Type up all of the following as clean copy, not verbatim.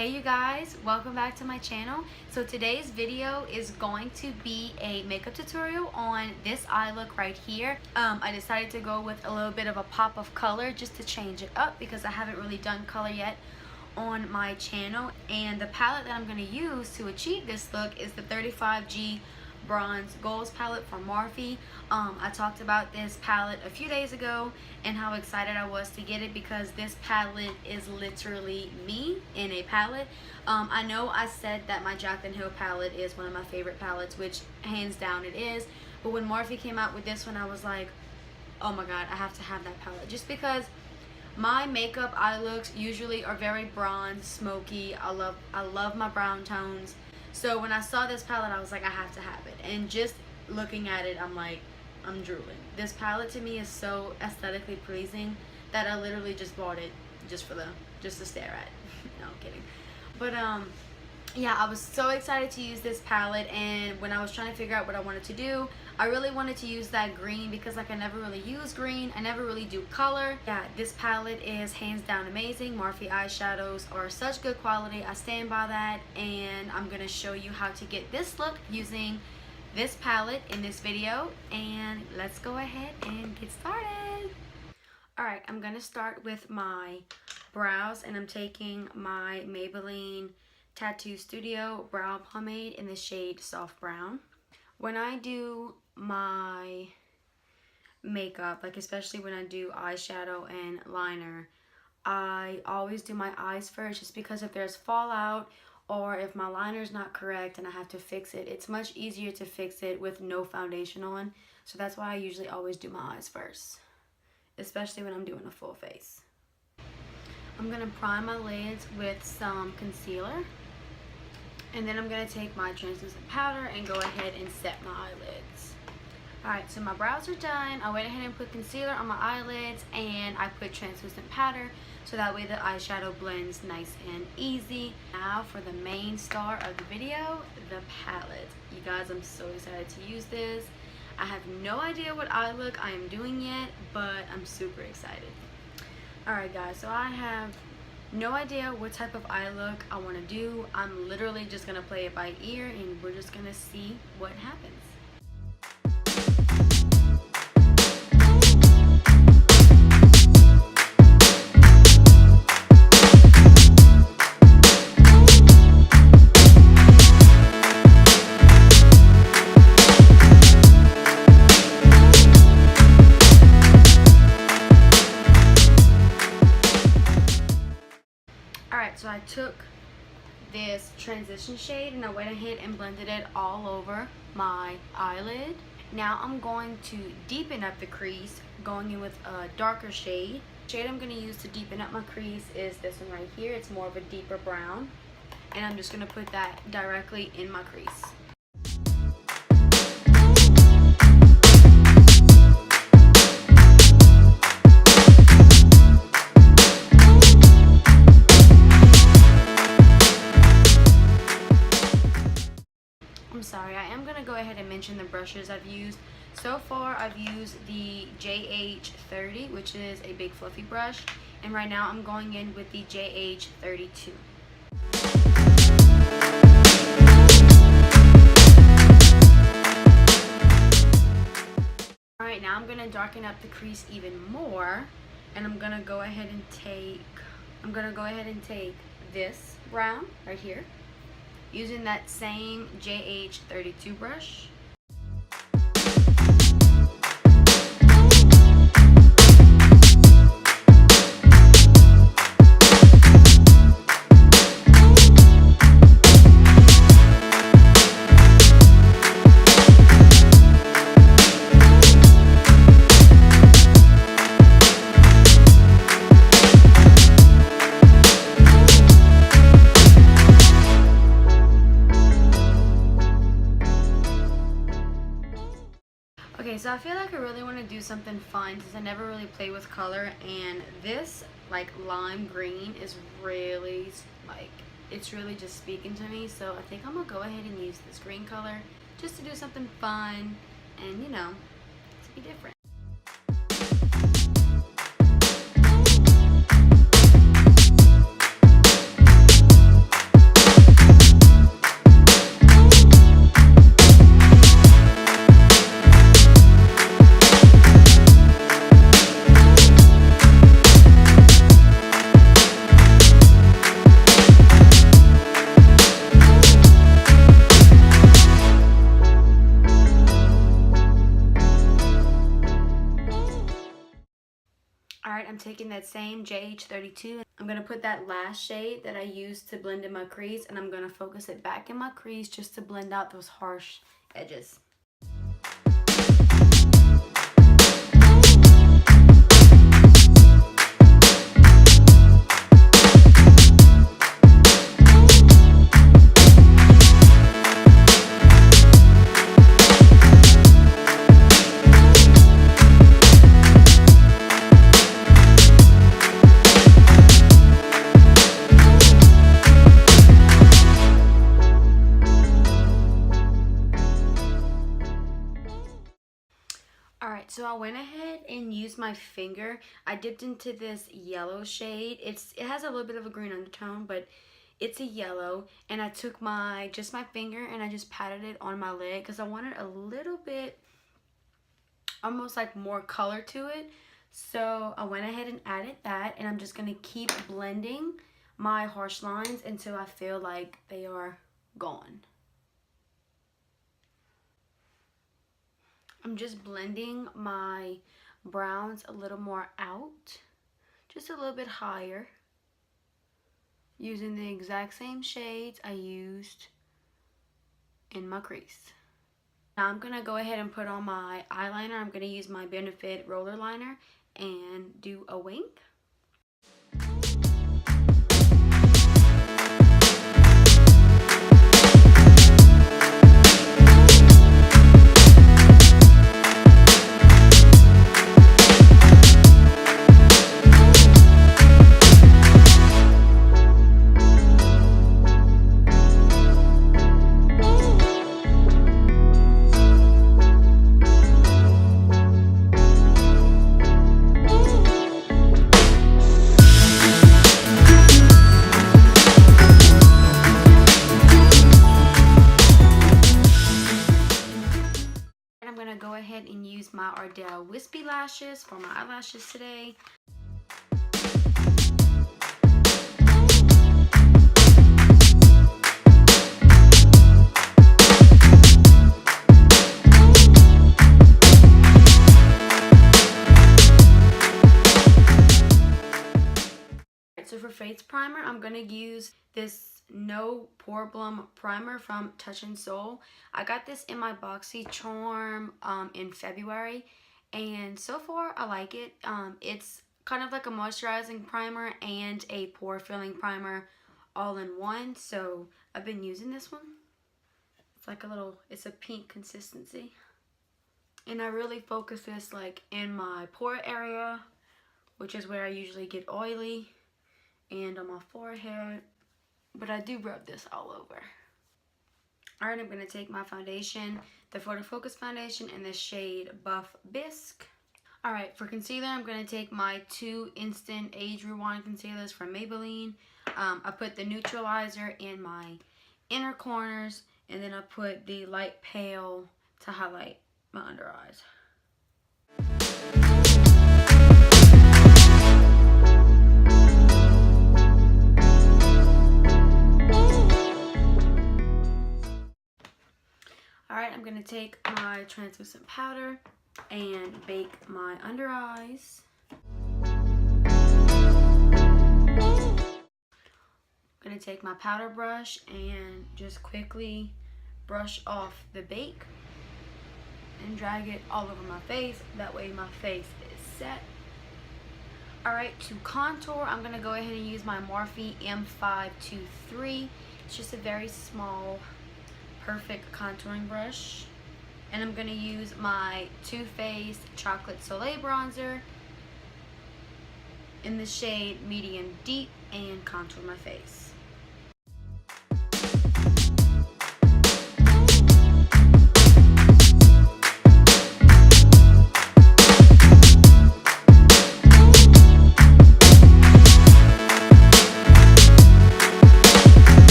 Hey you guys, welcome back to my channel. So today's video is going to be a makeup tutorial on this eye look right here. I decided to go with a little bit of a pop of color just to change it up because I haven't really done color yet on my channel. And the palette that I'm going to use to achieve this look is the 35G Bronze Goals palette from Morphe. I talked about this palette a few days ago and how excited I was to get it because this palette is literally me in a palette. I know I said that my Jaclyn palette is one of my favorite palettes, which hands down it is, but when Morphe came out with this one I was like, oh my god, I have to have that palette, just because my makeup eye looks usually are very bronze, smoky. I love my brown tones. So when I saw this palette, I was like, I have to have it. And just looking at it, I'm like, I'm drooling. This palette to me is so aesthetically pleasing that I literally just bought it just to stare at. No, I'm kidding. But yeah, I was so excited to use this palette, and when I was trying to figure out what I wanted to do, I really wanted to use that green because like I never really use green. I never really do color. Yeah, this palette is hands down amazing. Morphe eyeshadows are such good quality. I stand by that, and I'm going to show you how to get this look using this palette in this video, and let's go ahead and get started. Alright, I'm going to start with my brows, and I'm taking my Maybelline Tattoo Studio Brow Pomade in the shade Soft Brown. When I do my makeup, like especially when I do eyeshadow and liner, I always do my eyes first, just because if there's fallout or if my liner's not correct and I have to fix it, it's much easier to fix it with no foundation on. So that's why I usually always do my eyes first, especially when I'm doing a full face. I'm going to prime my lids with some concealer. And then I'm going to take my translucent powder and go ahead and set my eyelids. Alright, so my brows are done. I went ahead and put concealer on my eyelids, and I put translucent powder so that way the eyeshadow blends nice and easy. Now for the main star of the video, the palette. You guys, I'm so excited to use this. I have no idea what eye look I am doing yet, but I'm super excited. Alright guys, so I have no idea what type of eye look I want to do. I'm literally just going to play it by ear, and we're just going to see what happens. So I took this transition shade and I went ahead and blended it all over my eyelid. Now I'm going to deepen up the crease, going in with a darker shade. The shade I'm going to use to deepen up my crease is this one right here. It's more of a deeper brown, and I'm just going to put that directly in my crease. Sorry, I am going to go ahead and mention the brushes I've used. So far I've used the JH30, which is a big fluffy brush, and right now I'm going in with the JH32. Alright, now I'm going to darken up the crease even more, and I'm going to go ahead and take this brown right here, using that same JH32 brush. Okay, so I feel like I really want to do something fun since I never really play with color, and this like lime green is really it's really just speaking to me. So I think I'm gonna go ahead and use this green color just to do something fun and, you know, to be different. taking that same JH32. I'm going to put that last shade that I used to blend in my crease, and I'm going to focus it back in my crease just to blend out those harsh edges. Alright, so I went ahead and used my finger. I dipped into this yellow shade. It has a little bit of a green undertone, but it's a yellow. And I took my finger and I just patted it on my lid because I wanted a little bit, almost like more color to it. So I went ahead and added that, and I'm just going to keep blending my harsh lines until I feel like they are gone. I'm just blending my browns a little more out, just a little bit higher, using the exact same shades I used in my crease. Now I'm going to go ahead and put on my eyeliner. I'm going to use my Benefit roller liner and do a wink. Go ahead and use my Ardell Wispy lashes for my eyelashes today. So for face primer, I'm going to use this No Poreblem primer from Touch in Soul. I got this in my BoxyCharm in February, and so far I like it. It's kind of like a moisturizing primer and a pore filling primer all in one, so I've been using this one. It's like it's a pink consistency, and I really focus this like in my pore area, which is where I usually get oily, and on my forehead, but I do rub this all over. Alright, I'm going to take my foundation, the Photofocus foundation in the shade Buff Bisque. Alright, for concealer, I'm going to take my 2 Instant Age Rewind concealers from Maybelline. I put the neutralizer in my inner corners, and then I put the light pale to highlight my under eyes. Alright, I'm going to take my translucent powder and bake my under eyes. I'm going to take my powder brush and just quickly brush off the bake and drag it all over my face. That way my face is set. Alright, to contour, I'm going to go ahead and use my Morphe M523. It's just a very small, perfect contouring brush, and I'm going to use my Too Faced Chocolate Soleil bronzer in the shade Medium Deep and contour my face.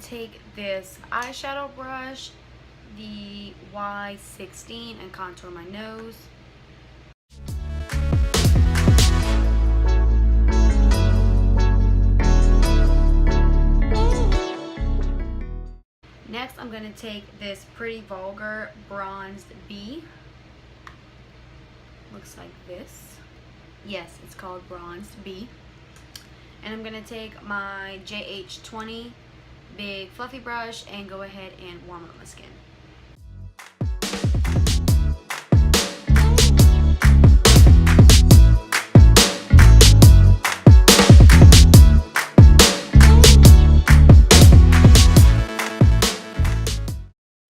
Take this eyeshadow brush, the Y16, and contour my nose. next I'm going to take this Pretty Vulgar Bronzed B. Looks like this. Yes, it's called Bronzed B. And I'm going to take my JH20 big fluffy brush and go ahead and warm up my skin.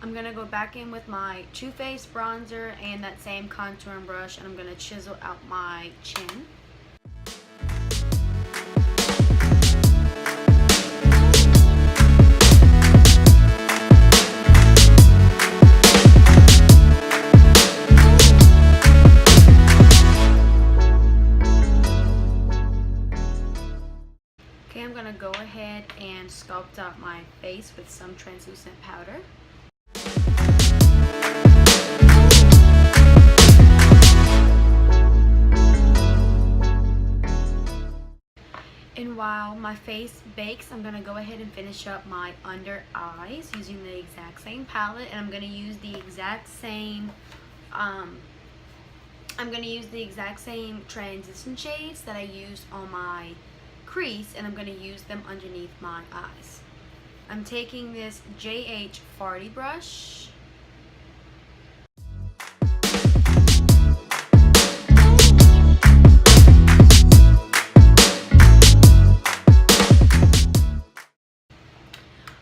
I'm going to go back in with my Too Faced bronzer and that same contouring brush, and I'm going to chisel out my chin. Okay, I'm going to go ahead and sculpt out my face with some translucent powder. And while my face bakes, I'm going to go ahead and finish up my under eyes using the exact same palette, and I'm going to use the exact same transition shades that I used on my crease, and I'm going to use them underneath my eyes. I'm taking this JH40 brush.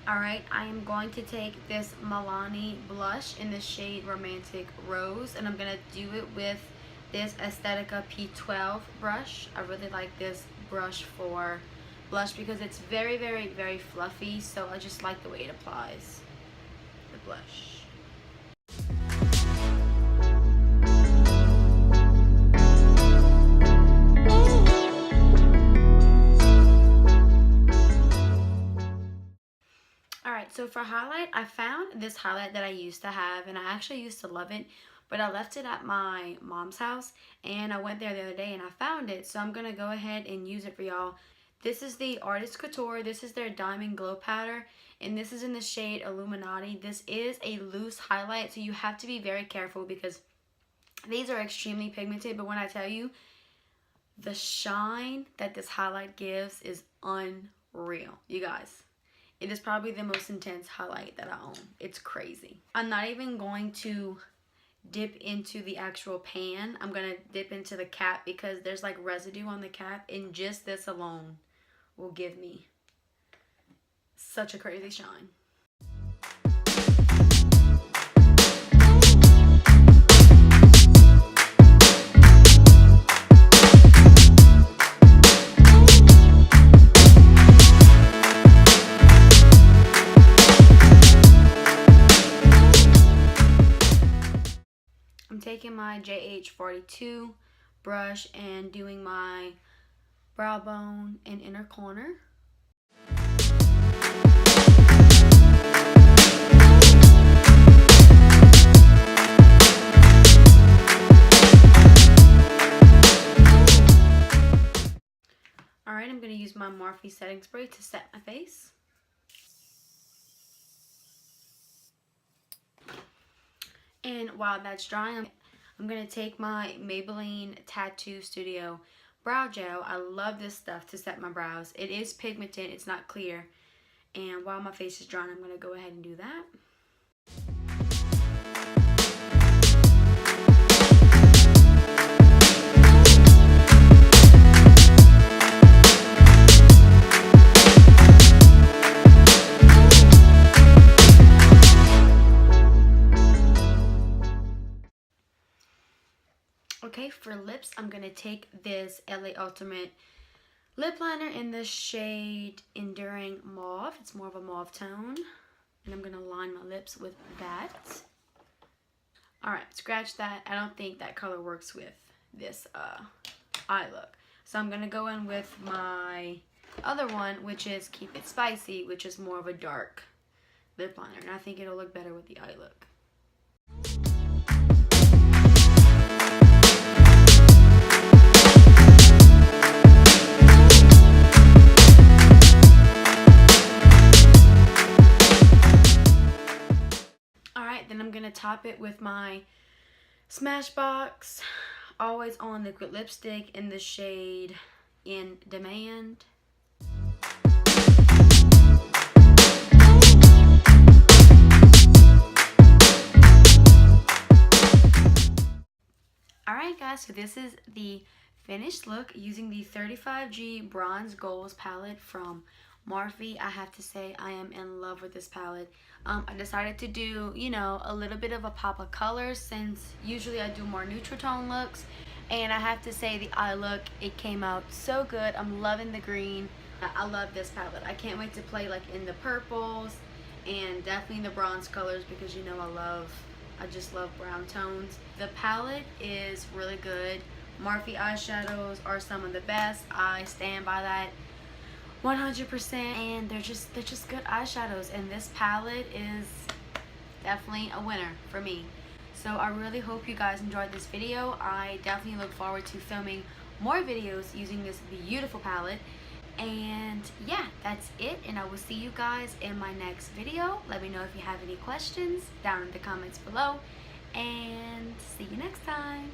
Alright, I am going to take this Milani Blush in the shade Romantic Rose, and I'm going to do it with this Aesthetica P12 brush. I really like this brush for blush because it's very, very, very fluffy, so I just like the way it applies the blush. Alright, so for highlight, I found this highlight that I used to have, and I actually used to love it, but I left it at my mom's house, and I went there the other day and I found it, so I'm going to go ahead and use it for y'all. This is the Artist Couture. This is their Diamond Glow Powder, and this is in the shade Illuminati. This is a loose highlight, so you have to be very careful because these are extremely pigmented, but when I tell you, the shine that this highlight gives is unreal, you guys. It is probably the most intense highlight that I own. It's crazy. I'm not even going to dip into the actual pan. I'm going to dip into the cap because there's like residue on the cap, and just this alone will give me such a crazy shine. Taking my JH42 brush and doing my brow bone and inner corner. Alright, I'm going to use my Morphe setting spray to set my face. And while that's drying, I'm going to take my Maybelline Tattoo Studio Brow Gel. I love this stuff to set my brows. It is pigmented, it's not clear. And while my face is drying, I'm going to go ahead and do that. Okay, for lips, I'm going to take this LA Ultimate lip liner in the shade Enduring Mauve. It's more of a mauve tone. And I'm going to line my lips with that. Alright, scratch that. I don't think that color works with this eye look. So I'm going to go in with my other one, which is Keep It Spicy, which is more of a dark lip liner. And I think it'll look better with the eye look. top it with my Smashbox Always On liquid lipstick in the shade In Demand. Alright guys, so this is the finished look using the 35G Bronze Goals palette from Morphe. I have to say I am in love with this palette. I decided to do, you know, a little bit of a pop of color since usually I do more neutral tone looks. And I have to say the eye look, it came out so good. I'm loving the green. I love this palette. I can't wait to play like in the purples and definitely the bronze colors because you know I just love brown tones. The palette is really good. Morphe eyeshadows are some of the best. I stand by that 100%, and they're just good eyeshadows, and this palette is definitely a winner for me. So I really hope you guys enjoyed this video. I definitely look forward to filming more videos using this beautiful palette. And yeah, that's it, and I will see you guys in my next video. Let me know if you have any questions down in the comments below, and see you next time.